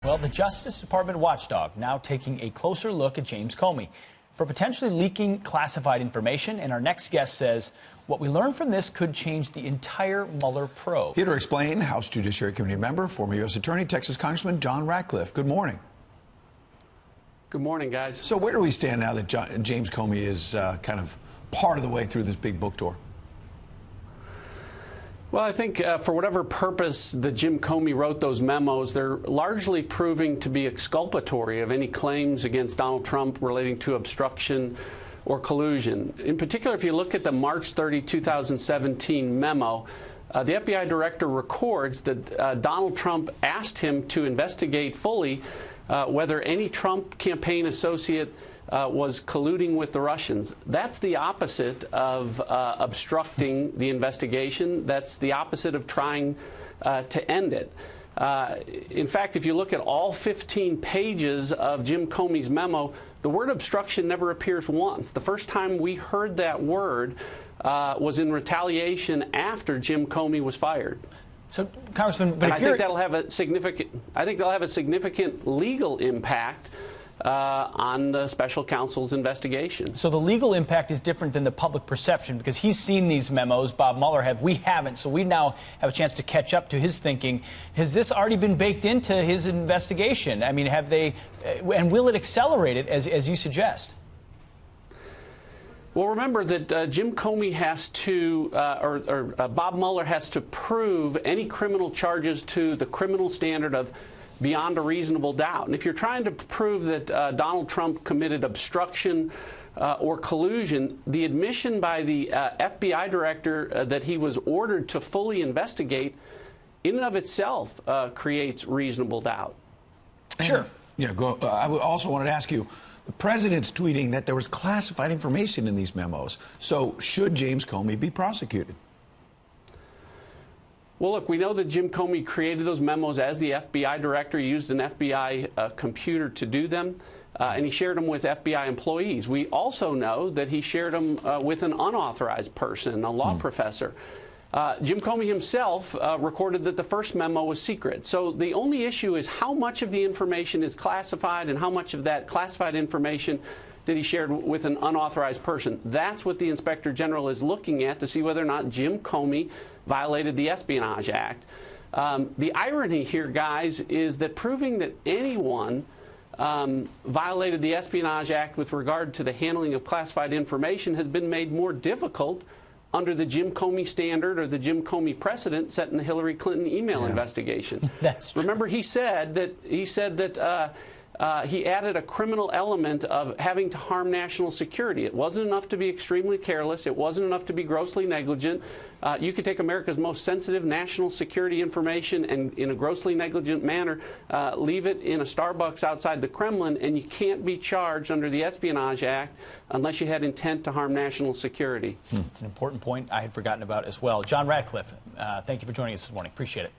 Well, the Justice Department watchdog now taking a closer look at James Comey for potentially leaking classified information. And our next guest says what we learned from this could change the entire Mueller probe. Here to explain, House Judiciary Committee member, former U.S. Attorney, Texas Congressman John Ratcliffe. Good morning. Good morning, guys. So where do we stand now that James Comey is kind of part of the way through this big book tour? Well, I think for whatever purpose that Jim Comey wrote those memos, they're largely proving to be exculpatory of any claims against Donald Trump relating to obstruction or collusion. In particular, if you look at the March 30, 2017 memo, the FBI director records that Donald Trump asked him to investigate fully whether any Trump campaign associate was colluding with the Russians. That's the opposite of obstructing the investigation. That's the opposite of trying to end it. In fact, if you look at all 15 pages of Jim Comey's memo, the word obstruction never appears once. The first time we heard that word was in retaliation after Jim Comey was fired. So, Congressman, but I think that'll have a significant. I think they'll have a significant legal impact on the special counsel's investigation. So the legal impact is different than the public perception because he's seen these memos. Bob Mueller we haven't. So we now have a chance to catch up to his thinking. Has this already been baked into his investigation? I mean, have they, and will it accelerate it as you suggest? Well, remember that Jim Comey has to, Bob Mueller has to prove any criminal charges to the criminal standard of beyond a reasonable doubt. And if you're trying to prove that Donald Trump committed obstruction or collusion, the admission by the FBI director that he was ordered to fully investigate in and of itself creates reasonable doubt. Sure. Yeah, I also wanted to ask you, the president's tweeting that there was classified information in these memos. So should James Comey be prosecuted? Well, look, we know that Jim Comey created those memos as the FBI director. He used an FBI computer to do them, and he shared them with FBI employees. We also know that he shared them with an unauthorized person, a law professor. Jim Comey himself recorded that the first memo was secret. So the only issue is how much of the information is classified and how much of that classified information did he share with an unauthorized person. That's what the Inspector General is looking at to see whether or not Jim Comey violated the Espionage Act. The irony here, guys, is that proving that anyone violated the Espionage Act with regard to the handling of classified information has been made more difficult under the Jim Comey standard or the Jim Comey precedent set in the Hillary Clinton email investigation. That's true. Remember, he said that he added a criminal element of having to harm national security. It wasn't enough to be extremely careless. It wasn't enough to be grossly negligent. You could take America's most sensitive national security information and, in a grossly negligent manner, leave it in a Starbucks outside the Kremlin, and you can't be charged under the Espionage Act unless you had intent to harm national security. It's an important point I had forgotten about as well. John Ratcliffe, thank you for joining us this morning. Appreciate it.